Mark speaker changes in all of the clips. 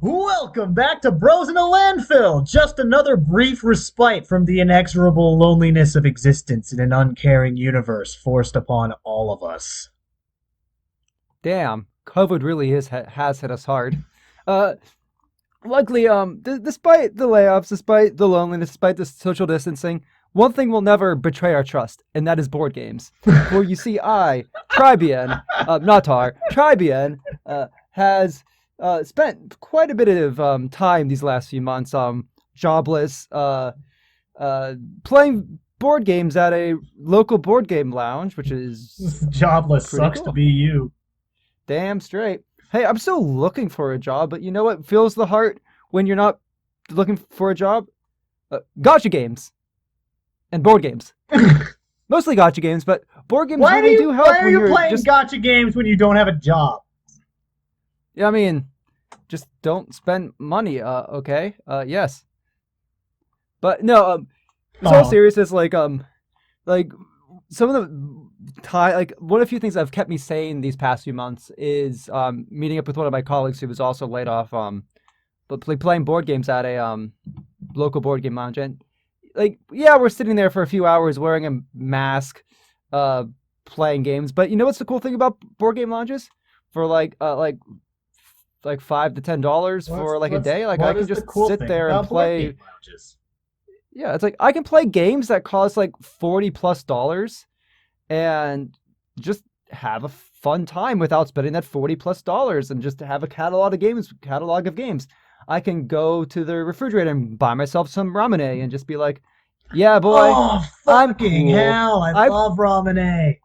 Speaker 1: Welcome back to Bros in a Landfill! Just another brief respite from the inexorable loneliness of existence in an uncaring universe forced upon all of us.
Speaker 2: Damn, COVID really has hit us hard. Uh, Luckily, despite the layoffs, despite the loneliness, despite the social distancing, one thing will never betray our trust, and that is board games. For you see, Trybien, not Tar, Trybien, has spent quite a bit of time these last few months, jobless, uh, playing board games at a local board game lounge, which is
Speaker 1: Jobless
Speaker 2: pretty
Speaker 1: sucks to
Speaker 2: cool.
Speaker 1: be you.
Speaker 2: Damn straight. Hey, I'm still looking for a job, but you know what fills the heart when you're not looking for a job? Gotcha games and board games. Mostly gotcha games, but board games
Speaker 1: Why do
Speaker 2: really
Speaker 1: you
Speaker 2: do
Speaker 1: why
Speaker 2: help
Speaker 1: are
Speaker 2: when
Speaker 1: you
Speaker 2: you're
Speaker 1: playing
Speaker 2: just.
Speaker 1: gotcha games when you don't have a job?
Speaker 2: Yeah, I mean, just don't spend money. Okay. Yes, but no. It's all
Speaker 1: Oh,
Speaker 2: serious. It's like some of the time, like one of the few things that have kept me sane these past few months is meeting up with one of my colleagues who was also laid off. But playing board games at a local board game lounge, and like yeah, we're sitting there for a few hours wearing a mask, uh, playing games. But you know what's the cool thing about board game lounges? For like $5 to $10 for like a day, like I
Speaker 1: what
Speaker 2: can
Speaker 1: is the
Speaker 2: just
Speaker 1: cool
Speaker 2: sit
Speaker 1: thing
Speaker 2: there and
Speaker 1: about board game
Speaker 2: play.
Speaker 1: lounges?
Speaker 2: Yeah, it's like I can play games that cost like $40 plus and just have a fun time without spending that $40 plus and just have a catalog of games. I can go to the refrigerator and buy myself some ramen and just be like, "Yeah, boy,
Speaker 1: Oh,
Speaker 2: I'm
Speaker 1: fucking
Speaker 2: cool.
Speaker 1: hell! I
Speaker 2: I've
Speaker 1: love ramen.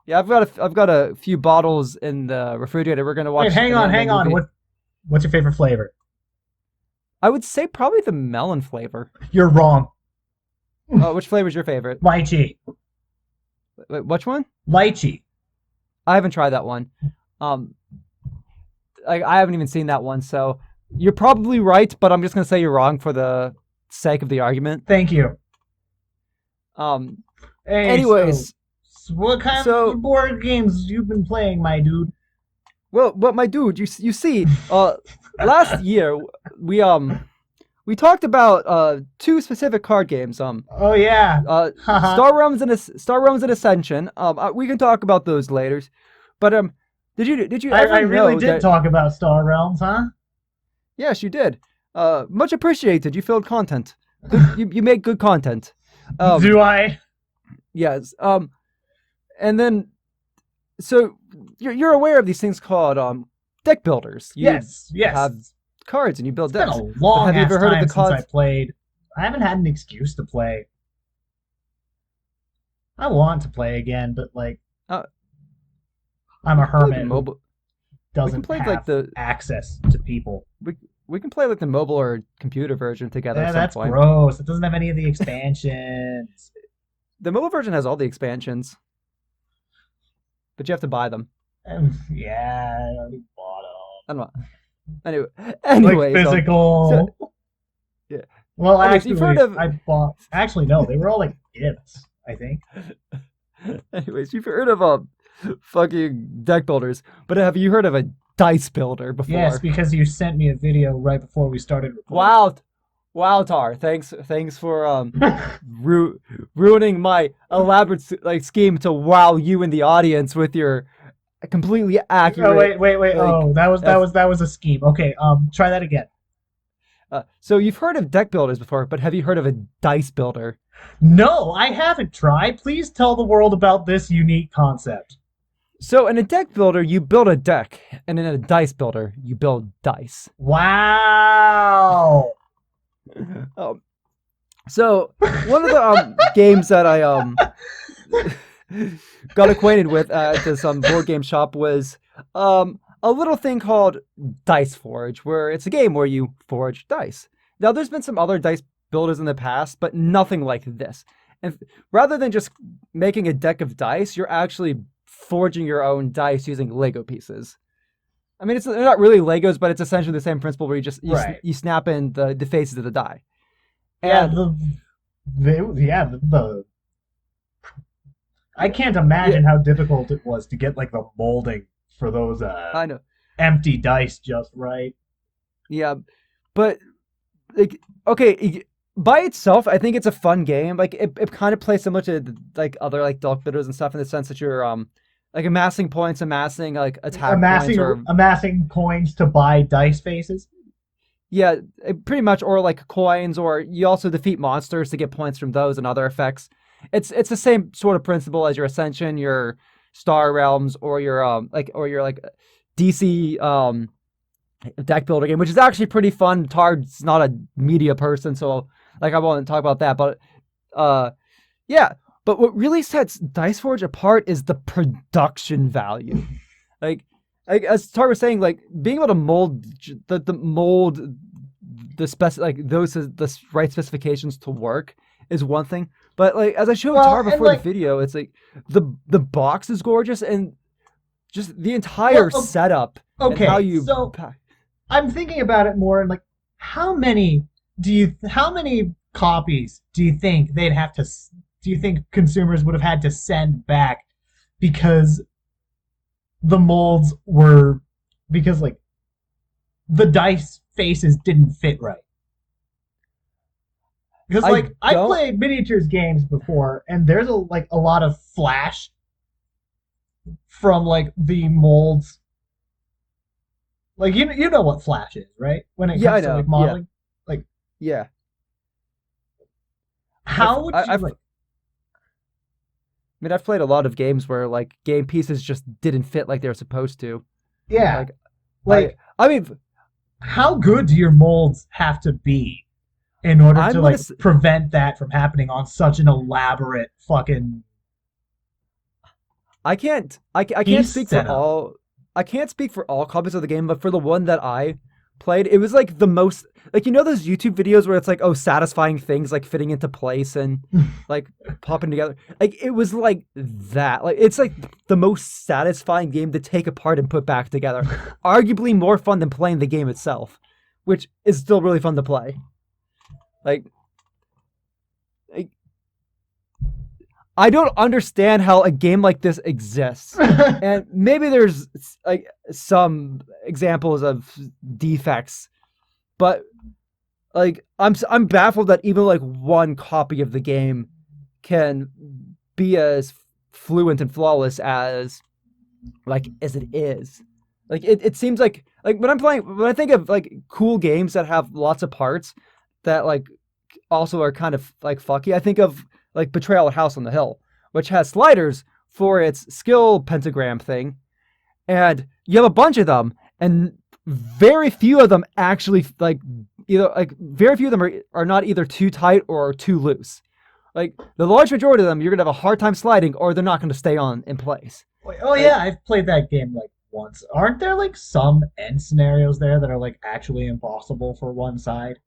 Speaker 2: yeah, I've got a few bottles in the refrigerator. We're gonna
Speaker 1: Wait,
Speaker 2: watch an anime
Speaker 1: hang on.
Speaker 2: movie.
Speaker 1: What's your favorite flavor?
Speaker 2: I would say probably the melon flavor.
Speaker 1: You're wrong.
Speaker 2: Which flavor is your favorite?
Speaker 1: Lychee.
Speaker 2: Wait, which one?
Speaker 1: Lychee.
Speaker 2: I haven't tried that one. Um, I haven't even seen that one, so you're probably right, but I'm just gonna say you're wrong for the sake of the argument.
Speaker 1: Thank you.
Speaker 2: Um,
Speaker 1: Hey,
Speaker 2: anyways,
Speaker 1: so what kind of
Speaker 2: so
Speaker 1: board games you been playing, my dude?
Speaker 2: well, but my dude, you see, last year we um we talked about two specific card games.
Speaker 1: Oh yeah. Haha.
Speaker 2: Star Realms and Ascension. We can talk about those later, but did you
Speaker 1: I
Speaker 2: ever
Speaker 1: really
Speaker 2: know
Speaker 1: did
Speaker 2: that?
Speaker 1: talk about Star Realms, huh?
Speaker 2: Yes, you did. Much appreciated. You filled content. Good. You made good content. Um,
Speaker 1: Do I?
Speaker 2: yes. And then so you're aware of these things called deck builders. You
Speaker 1: Yes, yes.
Speaker 2: have cards and you build
Speaker 1: It's been
Speaker 2: decks.
Speaker 1: a
Speaker 2: But
Speaker 1: long
Speaker 2: have you
Speaker 1: ass
Speaker 2: ever heard of
Speaker 1: time
Speaker 2: the
Speaker 1: since I
Speaker 2: cards?
Speaker 1: played. I haven't had an excuse to play. I want to play again, but like
Speaker 2: Uh,
Speaker 1: I'm
Speaker 2: we
Speaker 1: a
Speaker 2: can play like the
Speaker 1: hermit who
Speaker 2: mobile. We can
Speaker 1: doesn't
Speaker 2: play like
Speaker 1: have
Speaker 2: the
Speaker 1: access to people.
Speaker 2: we we can play like the mobile or computer version together at some
Speaker 1: That's
Speaker 2: point.
Speaker 1: gross. It doesn't have any of the expansions.
Speaker 2: The mobile version has all the expansions, but you have to buy them.
Speaker 1: Yeah, I already bought
Speaker 2: I don't know. Anyway,
Speaker 1: them. Like
Speaker 2: anyways, so
Speaker 1: physical.
Speaker 2: yeah.
Speaker 1: Well,
Speaker 2: Anyways, you've heard
Speaker 1: actually,
Speaker 2: of
Speaker 1: I bought. Actually, no, they were all like gifts. I think.
Speaker 2: anyways, you've heard of fucking deck builders, but have you heard of a dice builder
Speaker 1: Yes,
Speaker 2: before?
Speaker 1: because you sent me a video right before we started recording.
Speaker 2: Wow, wow, Tar. Thanks for ruining my elaborate like scheme to wow you in the audience with your completely
Speaker 1: Oh
Speaker 2: accurate
Speaker 1: wait.
Speaker 2: like.
Speaker 1: Oh, that was a scheme. Okay, try that again.
Speaker 2: So you've heard of deck builders before, but have you heard of a dice builder?
Speaker 1: No, I haven't tried. Please tell the world about this unique concept.
Speaker 2: So in a deck builder, you build a deck, and in a dice builder, you build dice.
Speaker 1: Wow.
Speaker 2: Um, so one of the games that I got acquainted with at this board game shop was a little thing called Dice Forge, where it's a game where you forge dice. Now, there's been some other dice builders in the past, but nothing like this. And rather than just making a deck of dice, you're actually forging your own dice using Lego pieces. I mean, they're not really Legos, but it's essentially the same principle where
Speaker 1: Right.
Speaker 2: you snap in the faces of the die.
Speaker 1: Yeah,
Speaker 2: And
Speaker 1: the I can't
Speaker 2: yeah,
Speaker 1: imagine how difficult it was to get like the molding for those
Speaker 2: I know.
Speaker 1: empty dice just right.
Speaker 2: Yeah, but like by itself, I think it's a fun game. Like it kind of plays similar to like other like Dark Bitters and stuff in the sense that you're like amassing points, amassing like attack points, or
Speaker 1: Amassing coins to buy dice faces.
Speaker 2: yeah, pretty much, or like coins, or you also defeat monsters to get points from those and other effects. It's the same sort of principle as your Ascension, your Star Realms, or your like DC deck builder game, which is actually pretty fun. Tard's not a media person, so like I won't talk about that. But uh, yeah. But what really sets Dice Forge apart is the production value. Like, like as Tard was saying, like being able to mold the mold the like those the right specifications to work is one thing. But like as I showed Tard before the video, it's like the box is gorgeous and just the entire setup and how you.
Speaker 1: So I'm thinking about it more and like how many copies do you think they'd have to? Do you think consumers would have had to send back because the molds were because like the dice faces didn't fit right? Because like I played miniatures games before, and there's a lot of flash from like the molds. Like you know what flash is, right? When it comes to like modeling, like
Speaker 2: yeah.
Speaker 1: How would you like?
Speaker 2: I mean, I've played a lot of games where like game pieces just didn't fit like they were supposed to.
Speaker 1: Yeah. I mean, how good do your molds have to be in order to like prevent that from happening on such an elaborate fucking?
Speaker 2: I can't speak for all. I can't speak for all copies of the game, but for the one that I played, it was like the most like those YouTube videos where it's like satisfying things like fitting into place and like popping together. Like it was like that. Like it's like the most satisfying game to take apart and put back together. Arguably more fun than playing the game itself, which is still really fun to play. Like I don't understand how a game like this exists. And maybe there's like some examples of defects, but like I'm baffled that even like one copy of the game can be as fluent and flawless as it is. Like it seems like when I think of like cool games that have lots of parts that like also are kind of like fucky, I think of like Betrayal at House on the Hill, which has sliders for its skill pentagram thing, and you have a bunch of them, and very few of them actually very few of them are not either too tight or too loose. Like the large majority of them, you're gonna have a hard time sliding, or they're not gonna stay on in place.
Speaker 1: Yeah, I've played that game like once. Aren't there like some end scenarios there that are like actually impossible for one side?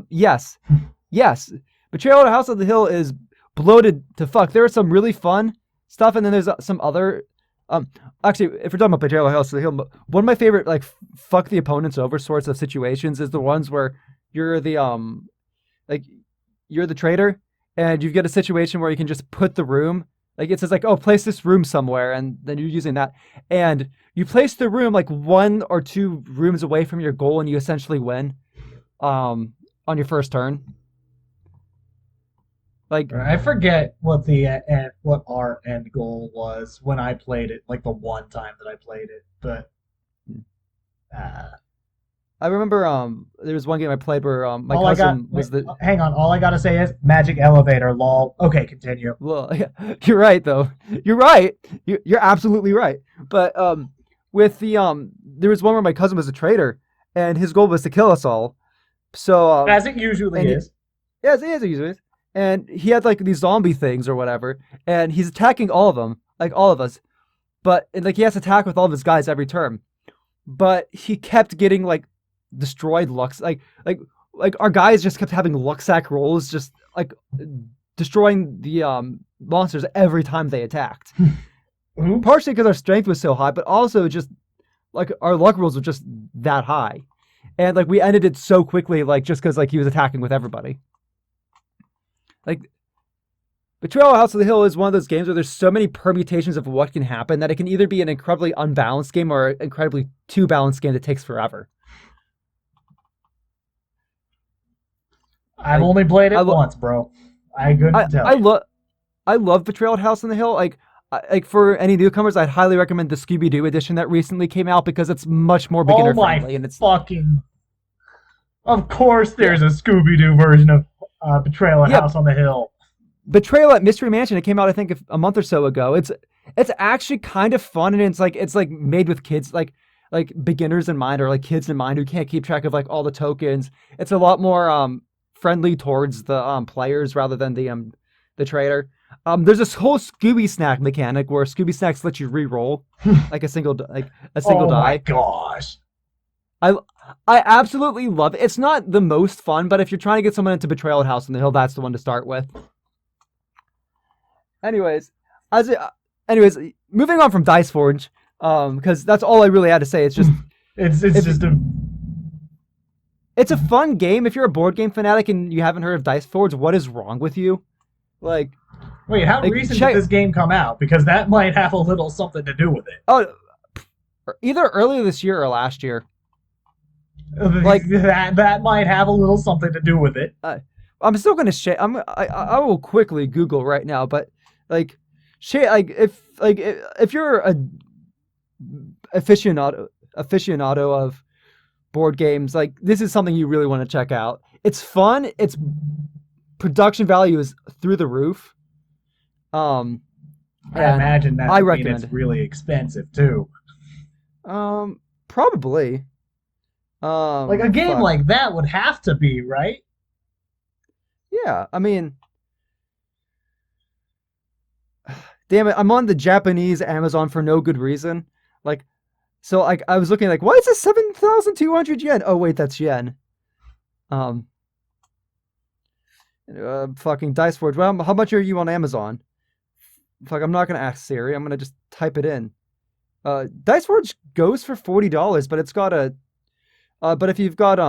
Speaker 2: Yes. Betrayal at House on the Hill is bloated to fuck. There is some really fun stuff, and then there's some other. Actually, if we're talking about Betrayal at House on the Hill, one of my favorite like fuck the opponents over sorts of situations is the ones where you're the you're the traitor, and you get a situation where you can just put the room. Like it says like, oh, place this room somewhere, and then you're using that, and you place the room like 1 or 2 rooms away from your goal, and you essentially win. On your first turn. Like
Speaker 1: I forget what what our end goal was when I played it, like the one time that I played it. But
Speaker 2: I remember there was one game I played where my cousin was the.
Speaker 1: Hang on, all I gotta say is magic elevator. Lol. Okay, continue.
Speaker 2: Well, yeah, you're right though. You're right. You're absolutely right. But with the there was one where my cousin was a traitor, and his goal was to kill us all. So
Speaker 1: as it usually is.
Speaker 2: As it usually is. And he had like these zombie things or whatever, and he's attacking all of them, like all of us. But like he has to attack with all of his guys every turn. But he kept getting like destroyed lucks, like our guys just kept having luck sack rolls, just like destroying the monsters every time they attacked. Partially because our strength was so high, but also just like our luck rolls were just that high. And like we ended it so quickly, like just because like he was attacking with everybody. Like Betrayal at House of the Hill is one of those games where there's so many permutations of what can happen that it can either be an incredibly unbalanced game or an incredibly too balanced game that takes forever.
Speaker 1: I've
Speaker 2: Like
Speaker 1: only played
Speaker 2: I
Speaker 1: it
Speaker 2: lo-
Speaker 1: once, bro. I couldn't tell
Speaker 2: I
Speaker 1: you.
Speaker 2: love I love Betrayal at House on the Hill. Like for any newcomers, I'd highly recommend the Scooby Doo edition that recently came out because it's much more
Speaker 1: Oh
Speaker 2: beginner
Speaker 1: my
Speaker 2: friendly and it's
Speaker 1: fucking. Of course,
Speaker 2: yeah
Speaker 1: there's a Scooby Doo version of Betrayal at
Speaker 2: yeah
Speaker 1: House on the Hill.
Speaker 2: Betrayal at Mystery Mansion. It came out I think a month or so ago. It's actually kind of fun and it's like made with kids like beginners in mind or like kids in mind who can't keep track of like all the tokens. It's a lot more friendly towards the players rather than the trader. There's this whole Scooby Snack mechanic where Scooby Snacks let you re-roll like a single
Speaker 1: Oh my
Speaker 2: die.
Speaker 1: gosh.
Speaker 2: I I absolutely love it. It's not the most fun, but if you're trying to get someone into Betrayal at House on the Hill, that's the one to start with. Anyways, as it, anyways, moving on from Dice Forge, because that's all I really had to say. It's just
Speaker 1: It's
Speaker 2: if
Speaker 1: just a.
Speaker 2: it's a fun game. If you're a board game fanatic and you haven't heard of Dice Forge, what is wrong with you? Like,
Speaker 1: Wait, how
Speaker 2: like
Speaker 1: recent did
Speaker 2: check.
Speaker 1: this game come out? Because that might have a little something to do with it.
Speaker 2: Oh, either earlier this year or last year. Like,
Speaker 1: That might have a little something to do with it.
Speaker 2: I'm still gonna share. I will quickly Google right now, but like, share if you're a aficionado of board games, like this is something you really want to check out. It's fun. Its production value is through the roof. Um,
Speaker 1: I
Speaker 2: and
Speaker 1: imagine that
Speaker 2: I
Speaker 1: to mean
Speaker 2: recommend
Speaker 1: it's
Speaker 2: it.
Speaker 1: really expensive too.
Speaker 2: Probably.
Speaker 1: Like a game
Speaker 2: Fuck.
Speaker 1: like that would have to be, right?
Speaker 2: Yeah. I mean, damn it. I'm on the Japanese Amazon for no good reason. Like, so like I was looking like, why is this 7,200 yen? Oh wait, that's yen. Um, fucking Dice Forge. Well, how much are you on Amazon? Fuck, I'm not gonna ask Siri. I'm gonna just type it in. Dice Forge goes for $40, but it's got a. But if you've got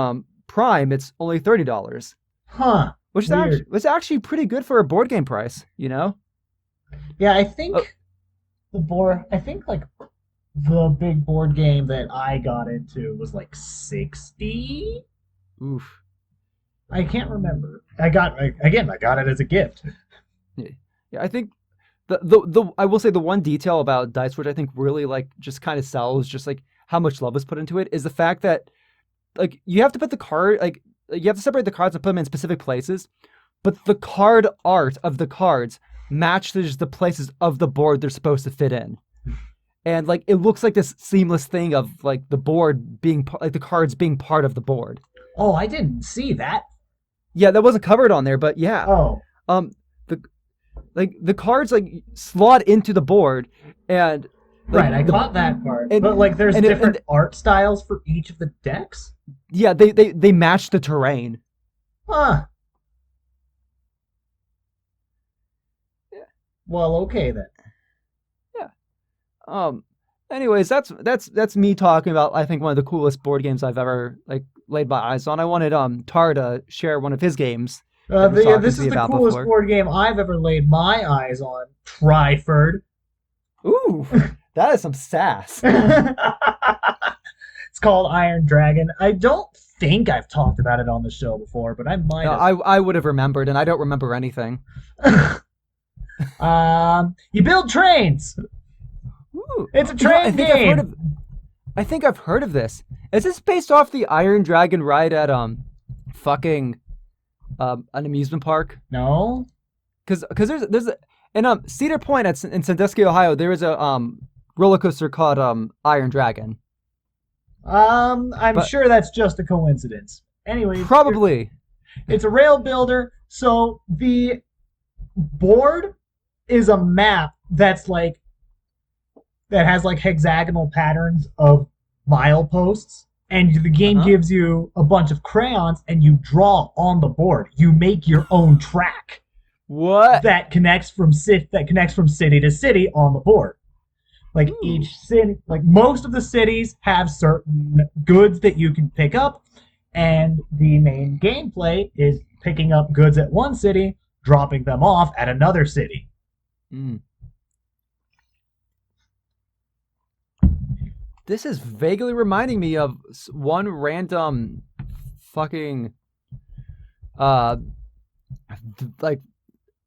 Speaker 2: Prime, it's only $30,
Speaker 1: Huh.
Speaker 2: which is actually
Speaker 1: Weird.
Speaker 2: was actually pretty good for a board game price. You know.
Speaker 1: Yeah, I
Speaker 2: Oh,
Speaker 1: think I think like the big board game that I got into was like 60.
Speaker 2: oof.
Speaker 1: I can't remember. I got it as a gift.
Speaker 2: Yeah, yeah. I think the I will say the one detail about Dice Forge I think really like just kind of sells just like how much love is put into it is the fact that like you have to put the card like you have to separate the cards and put them in specific places, but the card art of the cards matches the places of the board they're supposed to fit in. And like it looks like this seamless thing of like the board being like the cards being part of the board.
Speaker 1: Oh, I didn't see that.
Speaker 2: Yeah, that wasn't covered on there, but yeah.
Speaker 1: Oh,
Speaker 2: Um the like the cards like slot into the board and like
Speaker 1: right. I caught that part.
Speaker 2: and
Speaker 1: But like there's
Speaker 2: and
Speaker 1: different art styles for each of the decks?
Speaker 2: yeah, they match the terrain.
Speaker 1: Huh.
Speaker 2: Yeah.
Speaker 1: Well, okay then.
Speaker 2: Yeah. Um. Anyways, that's me talking about I think one of the coolest board games I've ever like laid my eyes on. I wanted Tar to share one of his games that he was talking
Speaker 1: This
Speaker 2: to
Speaker 1: is
Speaker 2: me
Speaker 1: the
Speaker 2: about
Speaker 1: coolest
Speaker 2: before.
Speaker 1: board game I've ever laid my eyes on. Tryford.
Speaker 2: Ooh, that is some sass.
Speaker 1: It's called Iron Dragon. I don't think I've talked about it on the show before, but I might have.
Speaker 2: I would have remembered, and I don't remember anything.
Speaker 1: You build trains.
Speaker 2: Ooh,
Speaker 1: It's a
Speaker 2: you know,
Speaker 1: train game.
Speaker 2: I think I've heard of this. Is this based off the Iron Dragon ride at fucking an amusement park?
Speaker 1: No.
Speaker 2: Because there's a, in Cedar Point in Sandusky, Ohio, there is a roller coaster called Iron Dragon.
Speaker 1: I'm
Speaker 2: But
Speaker 1: sure that's just a coincidence. Anyways,
Speaker 2: probably.
Speaker 1: it's a rail builder. So the board is a map that has like hexagonal patterns of mileposts, and the game
Speaker 2: Uh-huh.
Speaker 1: gives you a bunch of crayons, and you draw on the board. You make your own track
Speaker 2: What?
Speaker 1: that connects from city to city on the board. Like
Speaker 2: Ooh.
Speaker 1: each city, like most of the cities have certain goods that you can pick up, and the main gameplay is picking up goods at one city, dropping them off at another city.
Speaker 2: Mm. This is vaguely reminding me of one random fucking uh like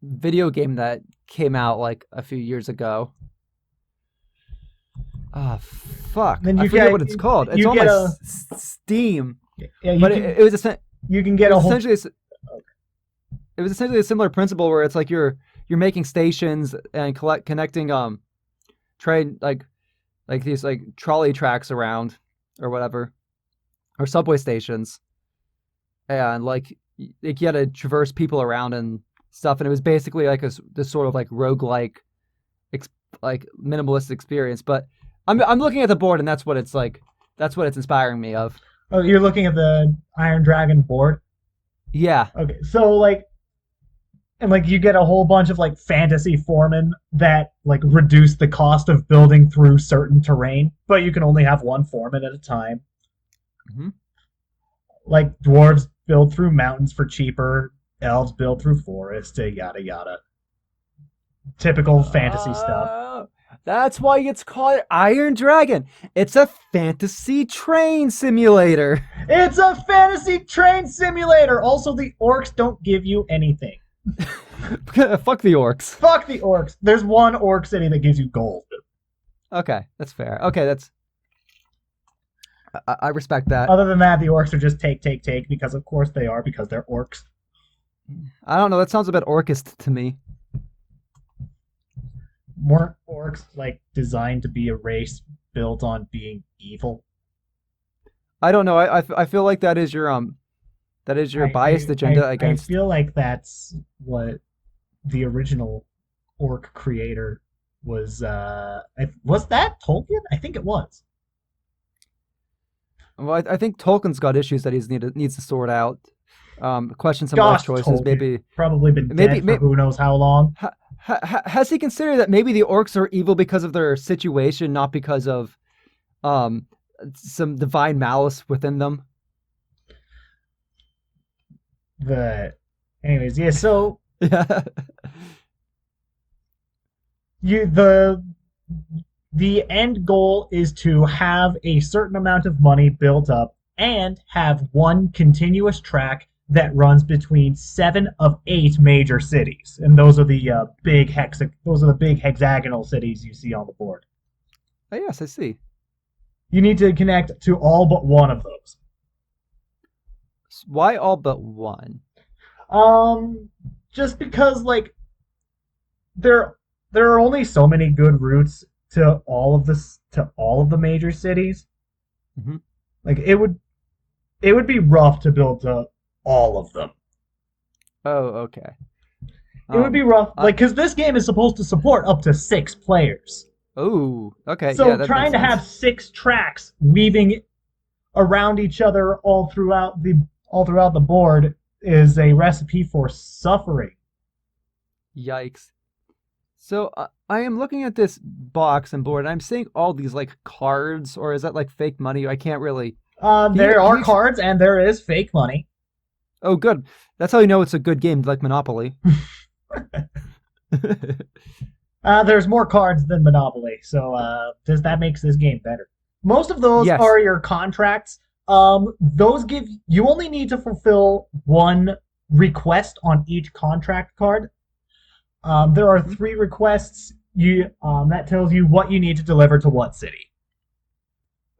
Speaker 2: video game that came out like a few years ago. Ah, fuck.
Speaker 1: Then
Speaker 2: I
Speaker 1: you
Speaker 2: forget
Speaker 1: get
Speaker 2: what it's called. It's
Speaker 1: you
Speaker 2: on my
Speaker 1: get a
Speaker 2: Steam,
Speaker 1: yeah
Speaker 2: but it was
Speaker 1: you can get
Speaker 2: it
Speaker 1: a
Speaker 2: was
Speaker 1: whole
Speaker 2: essentially it was essentially a similar principle where it's like you're making stations and connecting train like these like trolley tracks around or whatever or subway stations and like you had to traverse people around and stuff, and it was basically like this sort of like roguelike ex- like minimalist experience. But I'm looking at the board and that's what it's like. That's what it's inspiring me of.
Speaker 1: oh, you're looking at the Iron Dragon board.
Speaker 2: Yeah.
Speaker 1: Okay, so like and like you get a whole bunch of like fantasy foremen that like reduce the cost of building through certain terrain, but you can only have one foreman at a time.
Speaker 2: Hmm.
Speaker 1: Like dwarves build through mountains for cheaper, elves build through forests, yada yada. Typical fantasy stuff.
Speaker 2: That's why it's called Iron Dragon. It's a fantasy train simulator.
Speaker 1: It's a fantasy train simulator. Also, the orcs don't give you anything.
Speaker 2: Fuck the orcs.
Speaker 1: Fuck the orcs. There's one orc city that gives you gold.
Speaker 2: Okay, that's fair. Okay, that's I respect that.
Speaker 1: Other than that, the orcs are just take, because of course they are, because they're orcs.
Speaker 2: I don't know. That sounds a bit orcist to me.
Speaker 1: Weren't orcs like designed to be a race built on being evil?
Speaker 2: I don't know. I feel like that is your biased agenda
Speaker 1: I
Speaker 2: against.
Speaker 1: feel like that's what the original orc creator was. Was that Tolkien? I think it was.
Speaker 2: Well, I think Tolkien's got issues that needs to sort out. Question some life
Speaker 1: Gosh,
Speaker 2: choices.
Speaker 1: Tolkien probably been dead for who knows how long.
Speaker 2: Has he considered that maybe the orcs are evil because of their situation, not because of um some divine malice within them?
Speaker 1: But anyways, yeah. So
Speaker 2: Yeah.
Speaker 1: you the end goal is to have a certain amount of money built up and have one continuous track that runs between 7 of 8 major cities, and those are the those are the big hexagonal cities you see on the board.
Speaker 2: Oh, yes, I see.
Speaker 1: You need to connect to all but one of those.
Speaker 2: Why all but one?
Speaker 1: Um, just because like there there are only so many good routes to all of the major cities.
Speaker 2: Hmm.
Speaker 1: Like it would be rough to build to all of them.
Speaker 2: Oh, okay.
Speaker 1: It would be
Speaker 2: Um.
Speaker 1: rough,
Speaker 2: I,
Speaker 1: like because this game is supposed to support up to 6 players.
Speaker 2: oh, okay. Yeah,
Speaker 1: So
Speaker 2: that makes
Speaker 1: trying to have
Speaker 2: sense.
Speaker 1: 6 tracks weaving around each other all throughout the board is a recipe for suffering.
Speaker 2: Yikes. So I am looking at this box and board, and I'm seeing all these like cards, or is that like fake money? I can't really.
Speaker 1: There
Speaker 2: Can
Speaker 1: are
Speaker 2: you
Speaker 1: cards and there is fake money.
Speaker 2: Oh, good. That's how you know it's a good game, like Monopoly.
Speaker 1: There's more cards than Monopoly, so that makes this game better. Most of those
Speaker 2: Yes.
Speaker 1: are your contracts. Those give you only need to fulfill one request on each contract card. There are
Speaker 2: Mhm.
Speaker 1: 3 requests. You that tells you what you need to deliver to what city.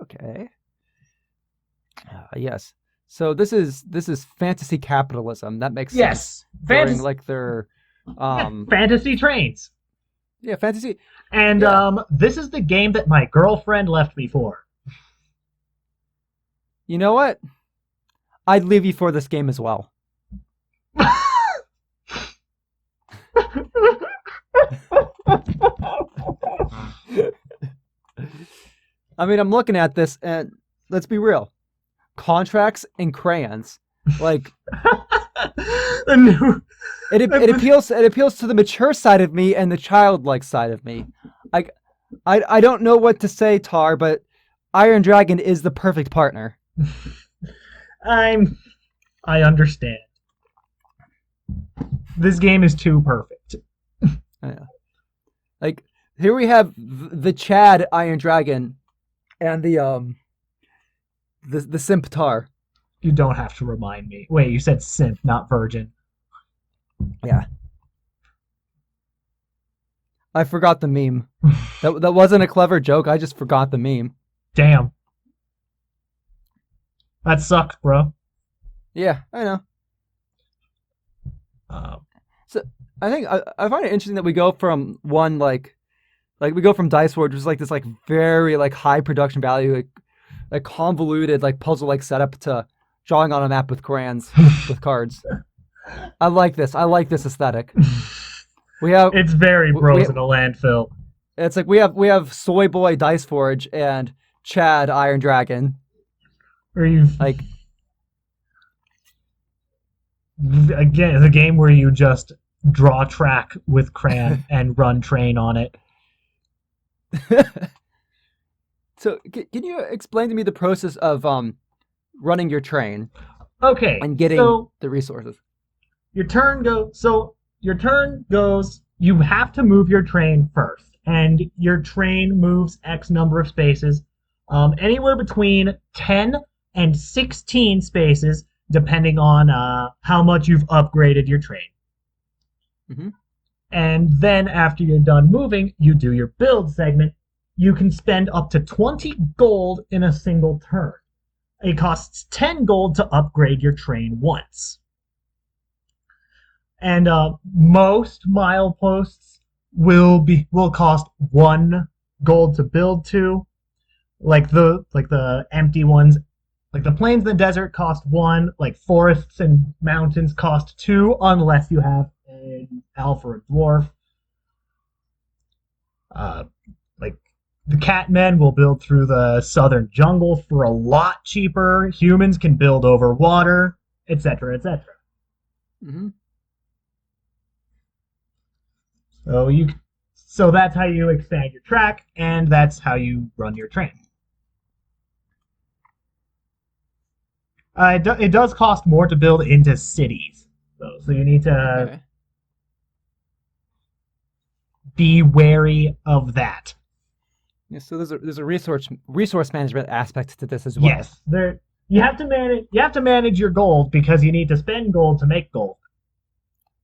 Speaker 2: Okay. Yes. So this is fantasy capitalism. That makes sense.
Speaker 1: Yes,
Speaker 2: During
Speaker 1: fantasy,
Speaker 2: like their um
Speaker 1: fantasy trains.
Speaker 2: yeah, fantasy.
Speaker 1: And
Speaker 2: Yeah.
Speaker 1: this is the game that my girlfriend left me for.
Speaker 2: You know what? I'd leave you for this game as well. I mean, I'm looking at this and let's be real. Contracts and crayons. Like
Speaker 1: The new,
Speaker 2: it appeals to the mature side of me and the childlike side of me. I I don't know what to say, Tar, but Iron Dragon is the perfect partner.
Speaker 1: I understand. This game is too perfect.
Speaker 2: Yeah. Like here we have the Chad Iron Dragon and the simp Tar.
Speaker 1: You don't have to remind me. Wait, you said synth, not virgin.
Speaker 2: Yeah, I forgot the meme. That wasn't a clever joke. I just forgot the meme.
Speaker 1: Damn. That sucked, bro.
Speaker 2: Yeah, I know.
Speaker 1: Um,
Speaker 2: So I think I find it interesting that we go from one like we go from Dice Forge, which is like this like very like high production value, like convoluted like puzzle like setup to drawing on a map with crayons with cards. I like this. I like this aesthetic. We have
Speaker 1: it's very
Speaker 2: we
Speaker 1: bros in a landfill.
Speaker 2: it's like we have Soy Boy Dice Forge and Chad Iron Dragon.
Speaker 1: Where you
Speaker 2: Like
Speaker 1: again, it's a game where you just draw track with crayon and run train on it.
Speaker 2: so can you explain to me the process of running your train
Speaker 1: Okay,
Speaker 2: and getting
Speaker 1: so
Speaker 2: the resources?
Speaker 1: your turn goes. So your turn goes. You have to move your train first, and your train moves X number of spaces, anywhere between 10 and 16 spaces, depending on how much you've upgraded your train.
Speaker 2: Mm-hmm.
Speaker 1: And then after you're done moving, you do your build segment. You can spend up to 20 gold in a single turn. It costs 10 gold to upgrade your train once. And most mileposts will cost 1 gold to build to. Like the empty ones, like the plains and the desert cost 1. Like forests and mountains cost 2, unless you have an elf or a dwarf. Like the catmen will build through the southern jungle for a lot cheaper. Humans can build over water, etc., etc.
Speaker 2: Mm-hmm.
Speaker 1: So so that's how you expand your track, and that's how you run your train. It does cost more to build into cities, though, so you need to
Speaker 2: Okay.
Speaker 1: be wary of that.
Speaker 2: Yeah, so there's a resource management aspect to this as well.
Speaker 1: Yes, there you have to manage your gold because you need to spend gold to make gold.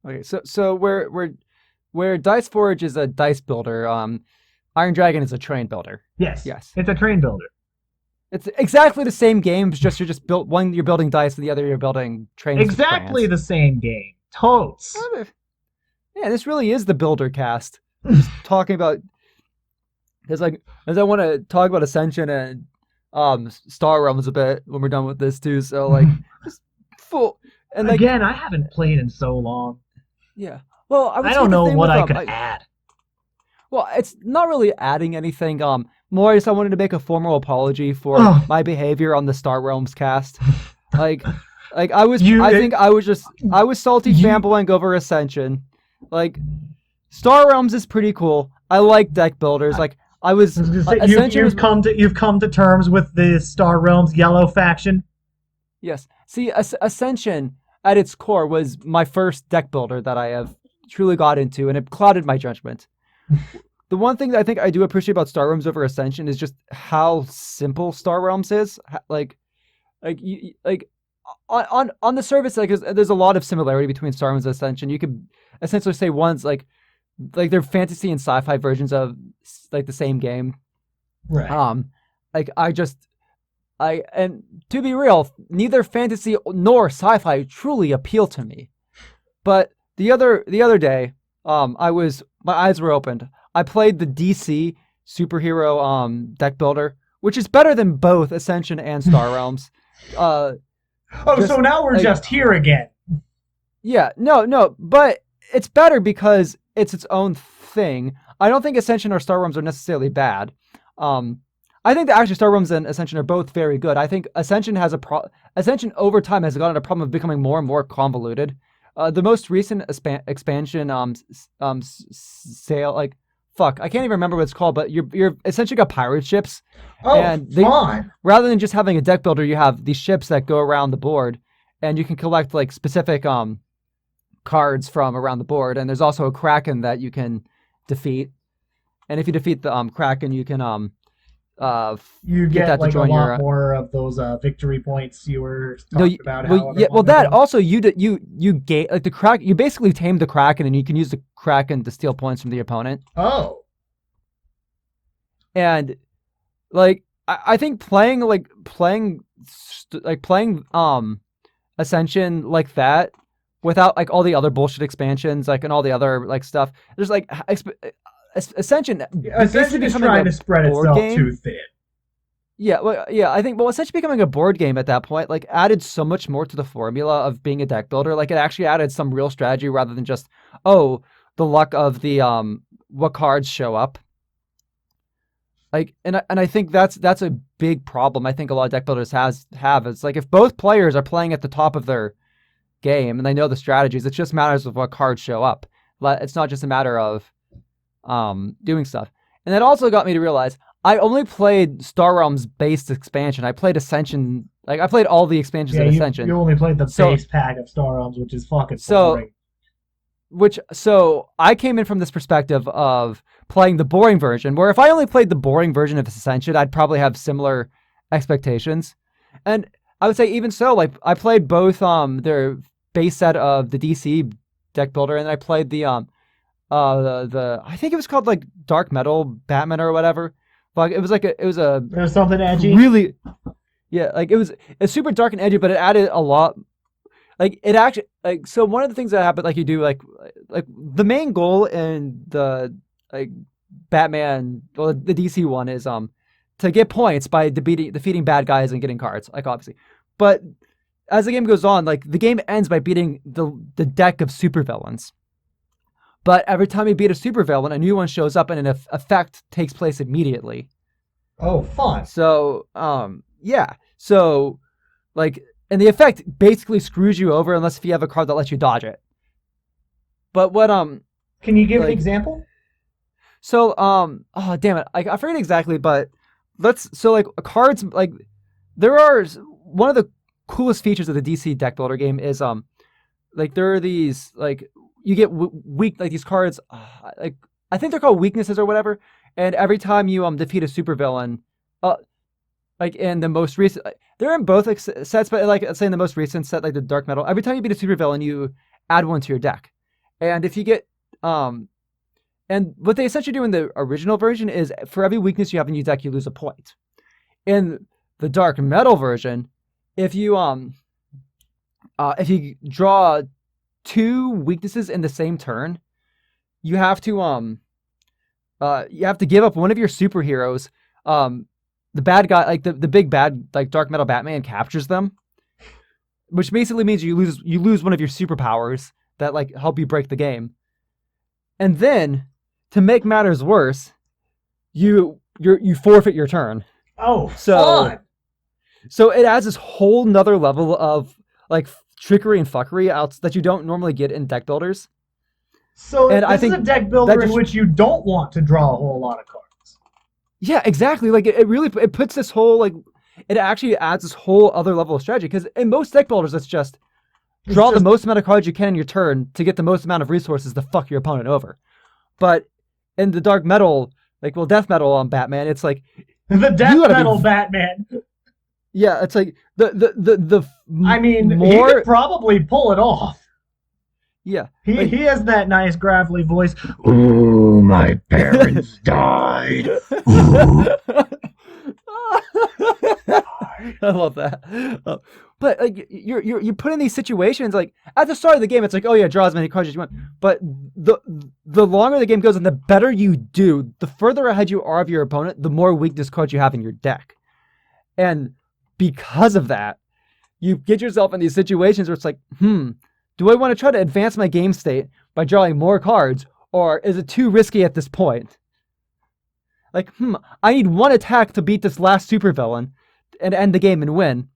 Speaker 2: Okay, so where Dice Forge is a dice builder, Iron Dragon is a train builder.
Speaker 1: Yes,
Speaker 2: Yes,
Speaker 1: it's a train builder.
Speaker 2: it's exactly the same game. It's just you're just built one. You're building dice, and the other you're building trains with
Speaker 1: Exactly
Speaker 2: crayons.
Speaker 1: the same game. Totes.
Speaker 2: Yeah, this really is the builder cast. Just talking about because like as I want to talk about Ascension and Star Realms a bit when we're done with this too. So like just full and like
Speaker 1: Again, I haven't played in so long.
Speaker 2: yeah. Well, I would
Speaker 1: I
Speaker 2: say
Speaker 1: don't
Speaker 2: the
Speaker 1: know
Speaker 2: thing
Speaker 1: what
Speaker 2: with
Speaker 1: I could add.
Speaker 2: well, it's not really adding anything. More just I wanted to make a formal apology for
Speaker 1: Oh,
Speaker 2: my behavior on the Star Realms cast. Like, like I was,
Speaker 1: you,
Speaker 2: I think I was salty
Speaker 1: you,
Speaker 2: fanboying over Ascension. Like, Star Realms is pretty cool. I like deck builders. Like, I was
Speaker 1: I was gonna say
Speaker 2: Ascension was
Speaker 1: you've come to terms with the Star Realms yellow faction.
Speaker 2: yes. See, Ascension at its core was my first deck builder that I have truly got into, and it clouded my judgment. The one thing that I think I do appreciate about Star Realms over Ascension is just how simple Star Realms is. Like on the surface, like there's a lot of similarity between Star Realms and Ascension. You could essentially say one's like they're fantasy and sci-fi versions of like the same game.
Speaker 1: Right.
Speaker 2: Like and to be real, neither fantasy nor sci-fi truly appeal to me. But the other day, my eyes were opened. I played the DC superhero deck builder, which is better than both Ascension and Star Realms. Uh,
Speaker 1: Oh, so
Speaker 2: just
Speaker 1: now we're
Speaker 2: like
Speaker 1: just here again.
Speaker 2: yeah, no, but it's better because it's its own thing. I don't think Ascension or Star Realms are necessarily bad. I think that actually Star Realms and Ascension are both very good. I think Ascension has Ascension over time has gotten a problem of becoming more and more convoluted. The most recent expansion, sale like fuck, I can't even remember what it's called, but you're essentially got pirate ships,
Speaker 1: Oh,
Speaker 2: and they
Speaker 1: fun.
Speaker 2: rather than just having a deck builder, you have these ships that go around the board, and you can collect like specific cards from around the board. And there's also a kraken that you can defeat, and if you defeat the kraken, you can
Speaker 1: You
Speaker 2: get
Speaker 1: get
Speaker 2: that to
Speaker 1: like a
Speaker 2: join
Speaker 1: lot
Speaker 2: your
Speaker 1: more of those victory points you were
Speaker 2: no,
Speaker 1: talking about
Speaker 2: well,
Speaker 1: how
Speaker 2: yeah, well,
Speaker 1: everyone would
Speaker 2: that
Speaker 1: get.
Speaker 2: also you gate like the crack. You basically tame the kraken, and you can use the kraken to steal points from the opponent.
Speaker 1: Oh,
Speaker 2: And like I think playing Ascension like that without like all the other bullshit expansions like and all the other like stuff. There's like Ascension basically
Speaker 1: Ascension is
Speaker 2: becoming
Speaker 1: trying
Speaker 2: a
Speaker 1: to spread
Speaker 2: board
Speaker 1: itself too
Speaker 2: game.
Speaker 1: thin.
Speaker 2: Yeah, well, yeah, I think Ascension becoming a board game at that point like added so much more to the formula of being a deck builder. Like it actually added some real strategy rather than just oh the luck of the what cards show up. Like and I think that's a big problem. I think a lot of deck builders have. It's like if both players are playing at the top of their game and they know the strategies, it just matters of what cards show up. It's not just a matter of doing stuff. And that also got me to realize I only played Star Realms based expansion. I played Ascension, like I played all the expansions
Speaker 1: Yeah,
Speaker 2: in
Speaker 1: you
Speaker 2: Ascension.
Speaker 1: only played the
Speaker 2: So
Speaker 1: base pack of Star Realms, which is fucking
Speaker 2: so
Speaker 1: boring.
Speaker 2: so I came in from this perspective of playing the boring version, where if I only played the boring version of Ascension, I'd probably have similar expectations. And I would say even so, like I played both their base set of the DC deck builder, and then I played the I think it was called like Dark Metal Batman or whatever. But it was like it was a
Speaker 1: There's something edgy.
Speaker 2: really yeah, like it's super dark and edgy, but it added a lot. Like it actually like so one of the things that happened like you do like the main goal in the like Batman well the DC one is to get points by defeating bad guys and getting cards like obviously, but as the game goes on like the game ends by beating the deck of supervillains. But every time you beat a supervillain, a new one shows up and an effect takes place immediately.
Speaker 1: Oh, fun.
Speaker 2: So yeah, so like and the effect basically screws you over unless if you have a card that lets you dodge it. But what
Speaker 1: Can you give an
Speaker 2: like
Speaker 1: example?
Speaker 2: so oh damn it I forget exactly but let's so like cards like there are one of the coolest features of the DC deck builder game is like there are these like you get weak like these cards like I think they're called weaknesses or whatever and every time you defeat a supervillain uh like in the most recent they're in both like, sets but like let's say in the most recent set like the dark metal every time you beat a supervillain you add one to your deck and if you get and what they essentially do in the original version is for every weakness you have in your deck you lose a point in the dark metal version if you draw two weaknesses in the same turn you have to give up one of your superheroes the bad guy like the big bad like dark metal Batman captures them which basically means you lose one of your superpowers that like help you break the game and then to make matters worse you forfeit your turn
Speaker 1: Oh,
Speaker 2: so
Speaker 1: fun.
Speaker 2: so it adds this whole nother level of like trickery and fuckery out that you don't normally get in deck builders
Speaker 1: So
Speaker 2: and I
Speaker 1: this is
Speaker 2: think
Speaker 1: a deck builder in
Speaker 2: just,
Speaker 1: which you don't want to draw a whole lot of cards.
Speaker 2: yeah, exactly. Like it really it puts this whole like it actually adds this whole other level of strategy because in most deck builders it's just draw the most amount of cards you can in your turn to get the most amount of resources to fuck your opponent over. But in the dark metal, like well, death metal on Batman, it's like
Speaker 1: the death metal Batman.
Speaker 2: Yeah, it's like the
Speaker 1: I mean,
Speaker 2: more
Speaker 1: he could probably pull it off.
Speaker 2: Yeah,
Speaker 1: he has that nice gravelly voice.
Speaker 3: Oh, my parents died.
Speaker 2: I love that. But like you're put in these situations like at the start of the game, it's like oh yeah, draw as many cards as you want. But the longer the game goes and the better you do, the further ahead you are of your opponent, the more weakness cards you have in your deck. And because of that, you get yourself in these situations where it's like, do I want to try to advance my game state by drawing more cards, or is it too risky at this point? Like, I need one attack to beat this last supervillain and end the game and win.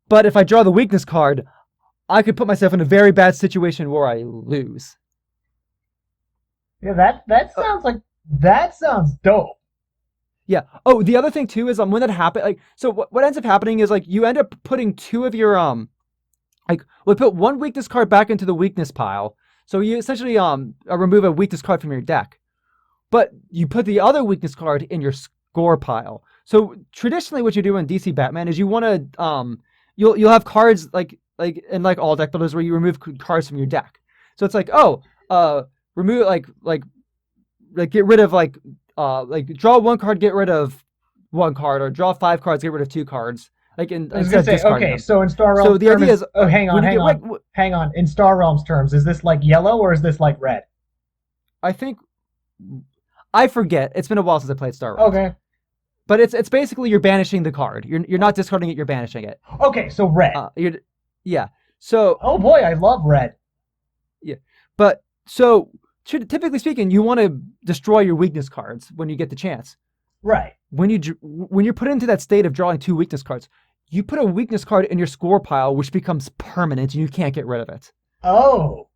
Speaker 2: But if I draw the weakness card, I could put myself in a very bad situation where I lose.
Speaker 1: Yeah, that sounds dope.
Speaker 2: Yeah. Oh, the other thing too is when that happens, like, so what ends up happening is like you end up putting two of your like we put one weakness card back into the weakness pile, so you essentially remove a weakness card from your deck, but you put the other weakness card in your score pile. So traditionally, what you do in DC Batman is you want to you'll have cards like in like all deck builders where you remove cards from your deck. So it's like remove like get rid of like draw one card, get rid of one card, or draw 5 cards, get rid of 2 cards. Like in
Speaker 1: I was gonna say, okay,
Speaker 2: them.
Speaker 1: so in Star Realms,
Speaker 2: So the idea is,
Speaker 1: hang on. In Star Realms terms, is this like yellow or is this like red?
Speaker 2: I think I forget. It's been a while since I played Star Realms.
Speaker 1: Okay,
Speaker 2: but it's basically you're banishing the card. You're not discarding it. You're banishing it.
Speaker 1: Okay, so red.
Speaker 2: Yeah. So.
Speaker 1: Oh boy, I love red.
Speaker 2: Yeah, but so typically speaking, you want to destroy your weakness cards when you get the chance.
Speaker 1: Right.
Speaker 2: When you're put into that state of drawing 2 weakness cards, you put a weakness card in your score pile, which becomes permanent, and you can't get rid of it.
Speaker 1: Oh.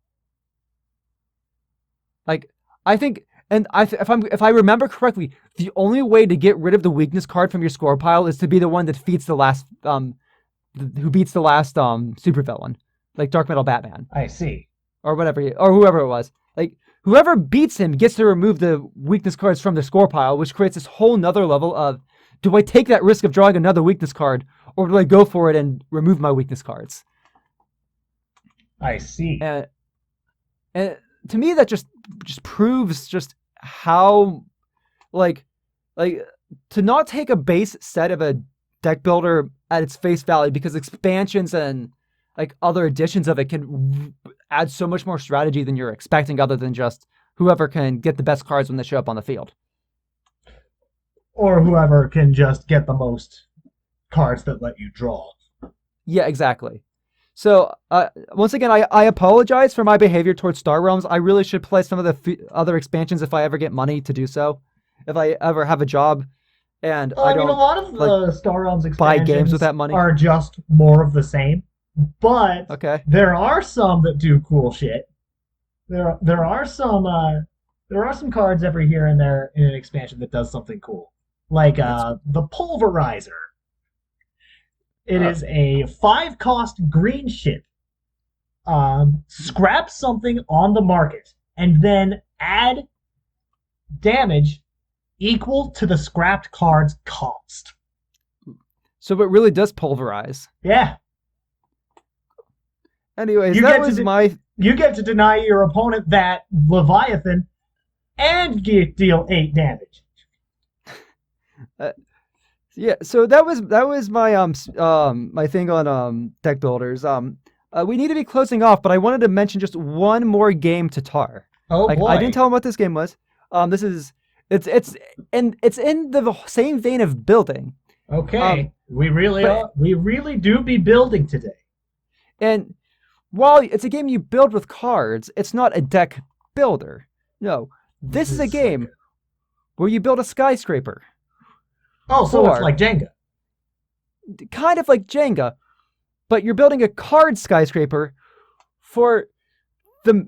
Speaker 2: Like I think, and if I remember correctly, the only way to get rid of the weakness card from your score pile is to be the one that defeats the last who beats the last supervillain, like Dark Metal Batman.
Speaker 1: I see.
Speaker 2: Or whatever, or whoever it was. Like whoever beats him gets to remove the weakness cards from the score pile, which creates this whole nother level of, do I take that risk of drawing another weakness card, or do I go for it and remove my weakness cards?
Speaker 1: I see.
Speaker 2: And to me, that just proves just how, like to not take a base set of a deck builder at its face value, because expansions and like other editions of it can add so much more strategy than you're expecting, other than just whoever can get the best cards when they show up on the field.
Speaker 1: Or whoever can just get the most cards that let you draw.
Speaker 2: Yeah, exactly. So, once again, I apologize for my behavior towards Star Realms. I really should play some of the other expansions if I ever get money to do so. If I ever have a job. And
Speaker 1: I mean, a lot of the Star Realms expansions
Speaker 2: buy games with that money
Speaker 1: are just more of the same. But there are some that do cool shit. There are some cards every here and there in an expansion that does something cool, like the Pulverizer. It is a 5-cost green ship. Scrap something on the market and then add damage equal to the scrapped card's cost.
Speaker 2: So it really does pulverize.
Speaker 1: Yeah.
Speaker 2: Anyways,
Speaker 1: you get to deny your opponent that Leviathan and deal 8 damage.
Speaker 2: Yeah, so that was my my thing on deck builders. We need to be closing off, but I wanted to mention just one more game to Tar.
Speaker 1: Oh boy!
Speaker 2: I didn't tell him what this game was. It's in the same vein of building.
Speaker 1: Okay, we really do be building today.
Speaker 2: And while it's a game you build with cards, it's not a deck builder. No, this is a game where you build a skyscraper.
Speaker 1: Oh, so it's like Jenga.
Speaker 2: Kind of like Jenga, but you're building a card skyscraper for the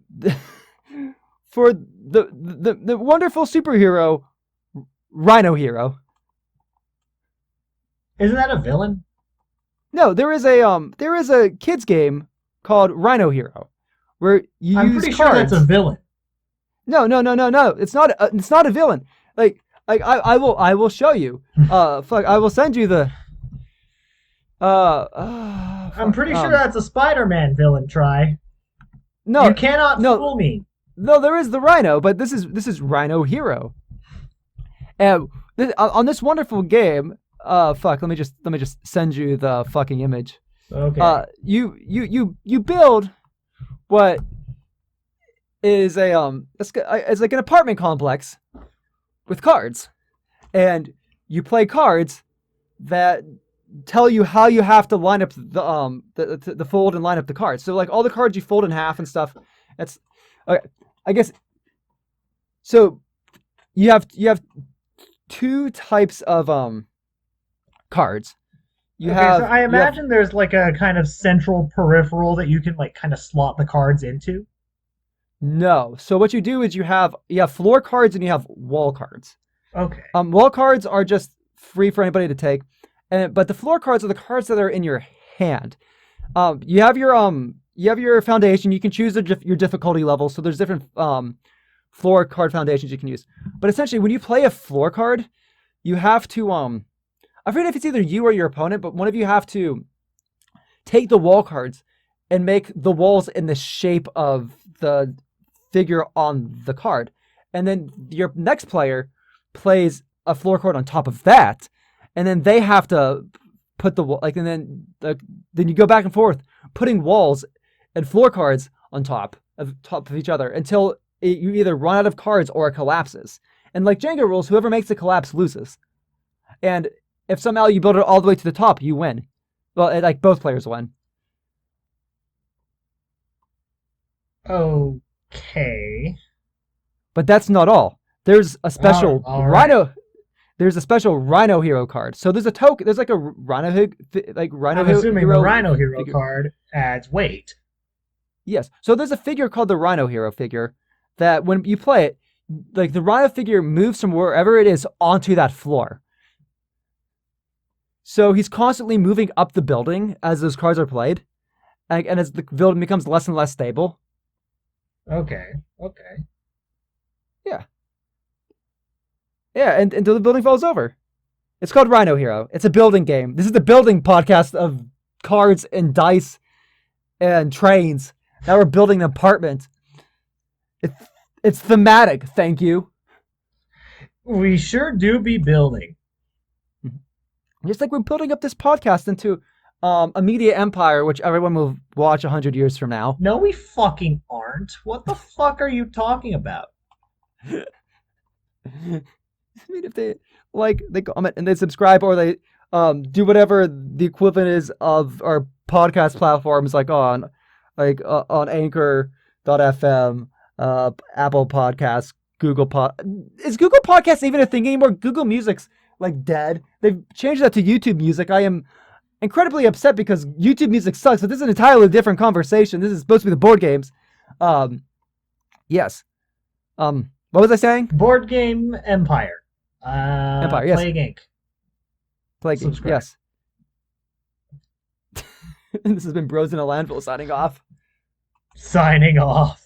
Speaker 2: wonderful superhero Rhino Hero.
Speaker 1: Isn't that a villain?
Speaker 2: No, there is a kids game called Rhino Hero where you
Speaker 1: I'm
Speaker 2: use
Speaker 1: pretty
Speaker 2: cards.
Speaker 1: sure that's a villain.
Speaker 2: No. It's not a villain. Like I will show you. I will send you the.
Speaker 1: I'm pretty sure that's a Spider-Man villain. No, you cannot fool me.
Speaker 2: No, there is the Rhino, but this is Rhino Hero. And on this wonderful game, let me just send you the fucking image.
Speaker 1: Okay.
Speaker 2: You build what is it's like an apartment complex with cards, and you play cards that tell you how you have to line up the fold and line up the cards. So like all the cards you fold in half and stuff. That's okay. I guess. So you have 2 types of cards.
Speaker 1: So I imagine there's like a kind of central peripheral that you can like kind of slot the cards into.
Speaker 2: No. So what you do is you have floor cards and you have wall cards.
Speaker 1: Okay.
Speaker 2: Wall cards are just free for anybody to take, but the floor cards are the cards that are in your hand. You have your foundation. You can choose your difficulty level. So there's different floor card foundations you can use. But essentially, when you play a floor card, you have to I forget if it's either you or your opponent, but one of you have to take the wall cards and make the walls in the shape of the figure on the card. And then your next player plays a floor card on top of that, and then they have to put the like, and then you go back and forth putting walls and floor cards on top of each other until you either run out of cards or it collapses. And like Jenga rules, whoever makes the collapse loses. And if somehow you build it all the way to the top, you win. Well, like both players win.
Speaker 1: Okay.
Speaker 2: But that's not all. There's a special
Speaker 1: all right.
Speaker 2: Rhino. There's a special Rhino Hero card. So there's a token. There's like a Rhino
Speaker 1: I'm assuming
Speaker 2: Hero.
Speaker 1: the Rhino Hero
Speaker 2: figure.
Speaker 1: card adds weight.
Speaker 2: Yes. So there's a figure called the Rhino Hero figure that when you play it, like the Rhino figure moves from wherever it is onto that floor. So he's constantly moving up the building as those cards are played, and as the building becomes less and less stable.
Speaker 1: Okay.
Speaker 2: Yeah, and until the building falls over. It's called Rhino Hero. It's a building game. This is the building podcast of cards and dice and trains. Now we're building an apartment. It's thematic, thank you.
Speaker 1: We sure do be building.
Speaker 2: Just like we're building up this podcast into a media empire, which everyone will watch 100 years from now.
Speaker 1: No, we fucking aren't. What the fuck are you talking about?
Speaker 2: I mean, if they comment and they subscribe or they do whatever the equivalent is of our podcast platforms, like on Anchor.fm, Apple Podcasts, Google Is Google Podcasts even a thing anymore? Google Music's like dead. They've changed that to YouTube Music. I am incredibly upset because YouTube Music sucks. But this is an entirely different conversation. This is supposed to be the board games. Yes. What was I saying?
Speaker 1: Board Game Empire.
Speaker 2: Empire, yes.
Speaker 1: Plague Inc.
Speaker 2: Plague Inc.
Speaker 1: Subscribe.
Speaker 2: Yes. This has been Bros in a Landfill signing off.
Speaker 1: Signing off.